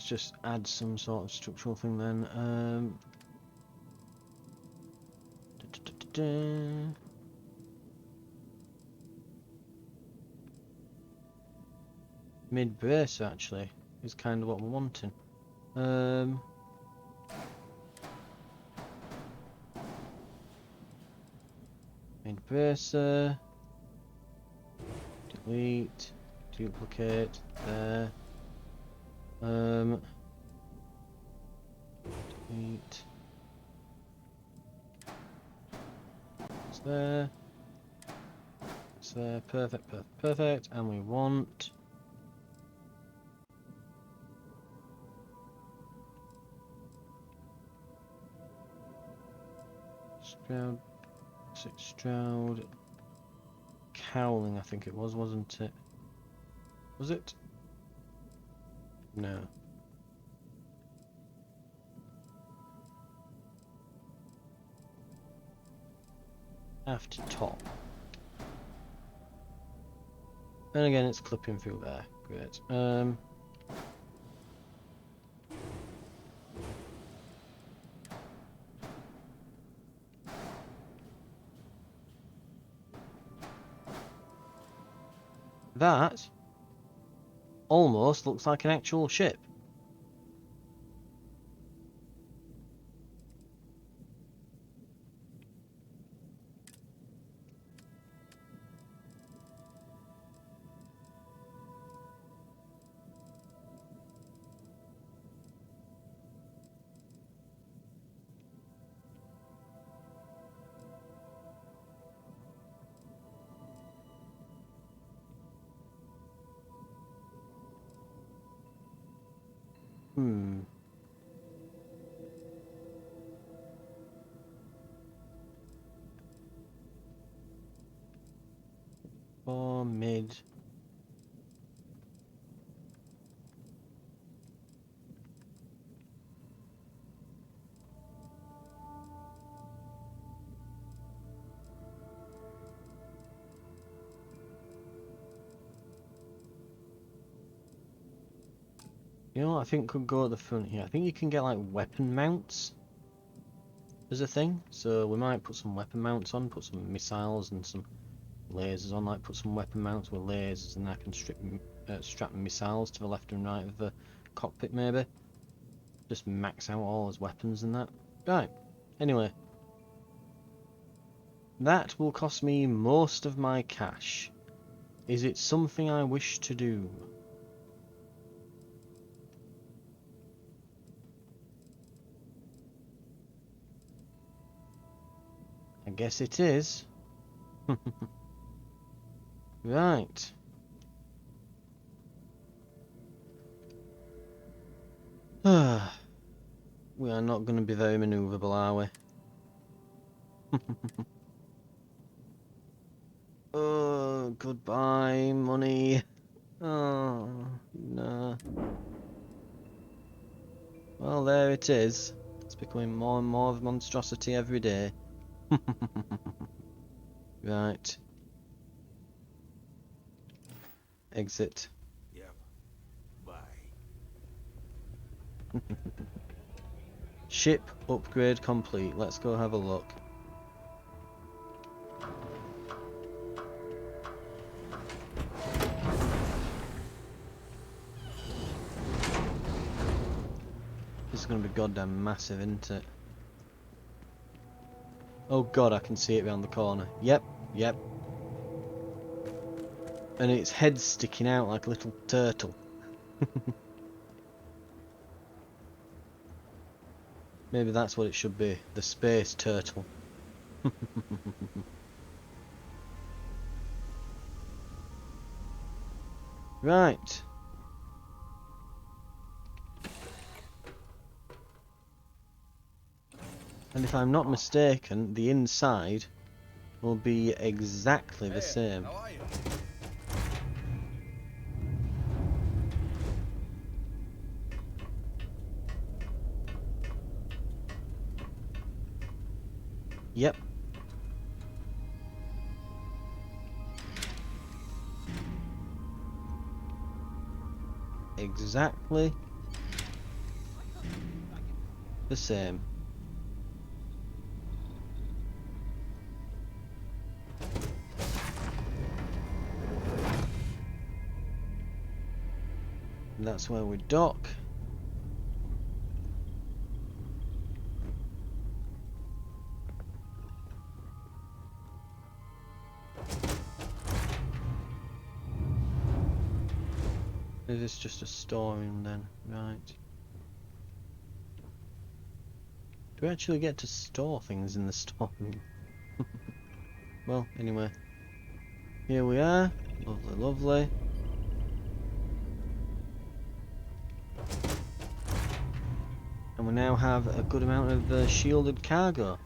let's just add some sort of structural thing then. Mid bracer actually is kind of what we're wanting. Mid bracer. Delete. Duplicate. There. Delete. It's there. It's there. Perfect, perfect, perfect. And we want Stroud, Stroud, cowling, I think it was, wasn't it? Was it? No. After top. And again, it's clipping through there. Great. That almost looks like an actual ship. Or mid. You know what I think could go at the front here? I think you can get like weapon mounts as a thing. So we might put some weapon mounts on, put some missiles and some lasers on, like put some weapon mounts with lasers, and I can strap missiles to the left and right of the cockpit maybe. Just max out all his weapons and that. Right, anyway. That will cost me most of my cash. Is it something I wish to do? I guess it is. Right. We are not going to be very manoeuvrable, are we? Oh, goodbye, money. Oh, no. Well, there it is. It's becoming more and more of a monstrosity every day. Right. Exit. Yep. Bye. Ship upgrade complete. Let's go have a look. This is going to be goddamn massive, isn't it? Oh god, I can see it around the corner. Yep, yep. And its head's sticking out like a little turtle. Maybe that's what it should be. The space turtle. Right. And if I'm not mistaken, the inside will be exactly the same. How are you? Yep. Exactly the same. And that's where we dock. Is this just a storeroom then? Right. Do we actually get to store things in the storeroom? Well, anyway. Here we are. Lovely, lovely. And we now have a good amount of shielded cargo.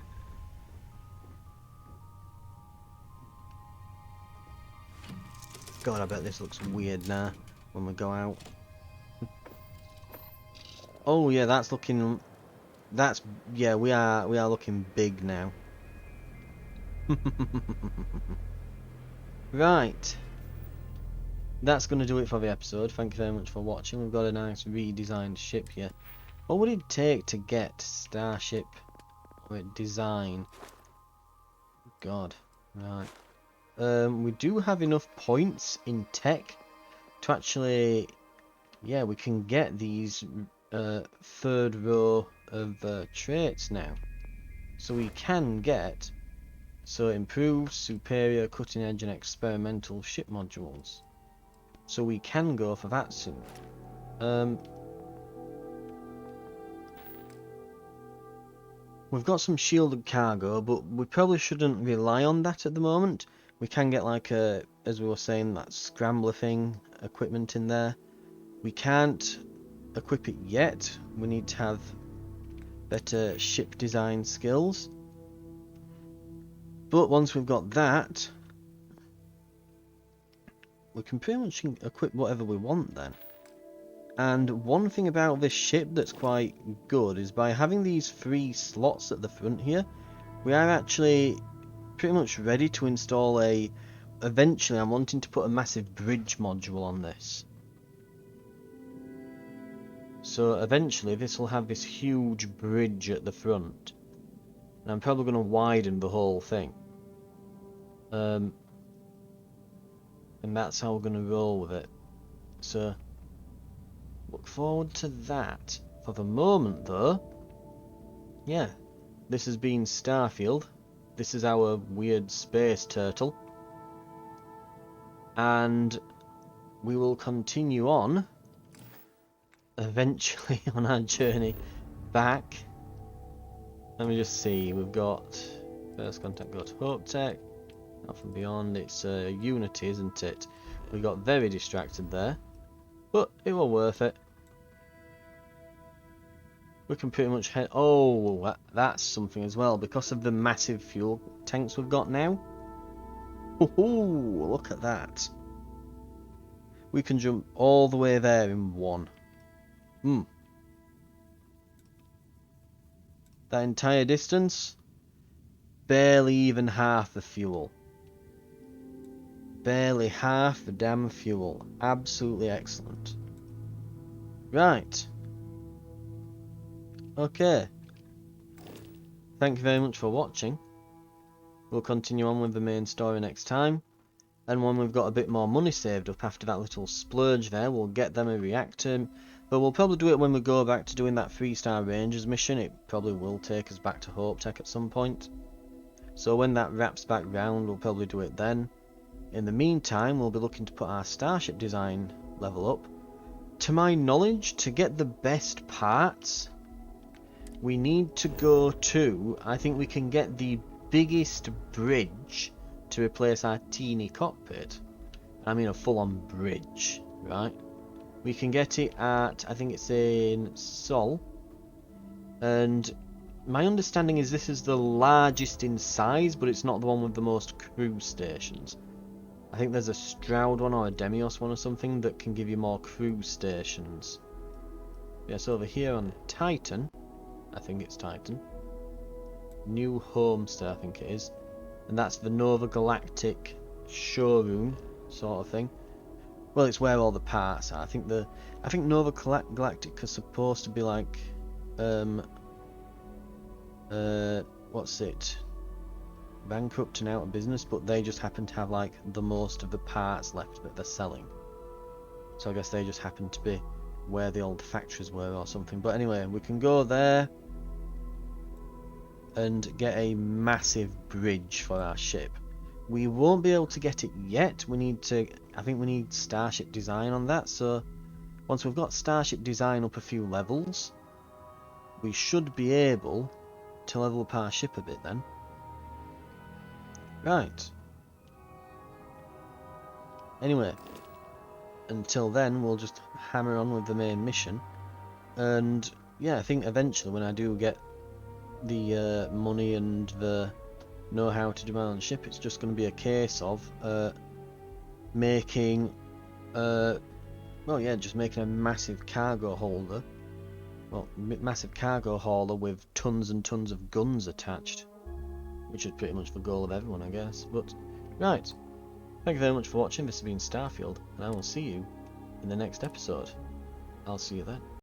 God, I bet this looks weird now when we go out. Oh yeah, that's looking... That's... Yeah, we are looking big now. Right. That's going to do it for the episode. Thank you very much for watching. We've got a nice redesigned ship here. What would it take to get Starship design? God. Right. We do have enough points in tech to actually... Yeah, we can get these third row of traits now. So we can get... So improved, superior, cutting edge and experimental ship modules. So we can go for that soon. We've got some shielded cargo, but we probably shouldn't rely on that at the moment. We can get like a, as we were saying, that scrambler thing, equipment in there. We can't equip it yet. We need to have better ship design skills. But once we've got that, we can pretty much equip whatever we want then. And one thing about this ship that's quite good is by having these 3 slots at the front here, we are actually pretty much ready to install a... Eventually I'm wanting to put a massive bridge module on this. So eventually this will have this huge bridge at the front. And I'm probably going to widen the whole thing. And that's how we're going to roll with it. So, look forward to that. For the moment though, yeah, this has been Starfield. This is our weird space turtle. And we will continue on, eventually, on our journey back. Let me just see, we've got first contact, got Hope Tech, Nothing Beyond, it's Unity, isn't it? We got very distracted there, but it was worth it. We can pretty much head... Oh, that's something as well, because of the massive fuel tanks we've got now. Ooh, look at that. We can jump all the way there in one. That entire distance, barely even half the fuel. Barely half the damn fuel. Absolutely excellent. Right. Okay. Thank you very much for watching. We'll continue on with the main story next time. And when we've got a bit more money saved up after that little splurge there, we'll get them a reactor. But we'll probably do it when we go back to doing that 3-star Rangers mission. It probably will take us back to Hope Tech at some point. So when that wraps back round, we'll probably do it then. In the meantime, we'll be looking to put our Starship design level up. To my knowledge, to get the best parts, we need to go to... I think we can get the biggest bridge to replace our teeny cockpit. I mean a full-on bridge, right? We can get it at, I think it's in Sol. And my understanding is this is the largest in size, but it's not the one with the most crew stations. I think there's a Stroud one or a Demios one or something that can give you more crew stations. Yes, over here on Titan, I think it's Titan. New Homestead, I think it is. And that's the Nova Galactic showroom sort of thing. Well, it's where all the parts are. I think Nova Galactic is supposed to be like what's it? Bankrupt and out of business, but they just happen to have like the most of the parts left that they're selling. So I guess they just happen to be where the old factories were or something. But anyway, we can go there and get a massive bridge for our ship. We won't be able to get it yet. We need to, I think we need starship design on that. So once we've got starship design up a few levels, we should be able to level up our ship a bit then. Right. Anyway, until then we'll just hammer on with the main mission. And yeah, I think eventually when I do get the money and the know-how to do my own ship, it's just going to be a case of making well, yeah, just making a massive cargo holder. Well, massive cargo hauler with tons and tons of guns attached, which is pretty much the goal of everyone, I guess. But right, thank you very much for watching. This has been Starfield, and I will see you in the next episode. I'll see you then.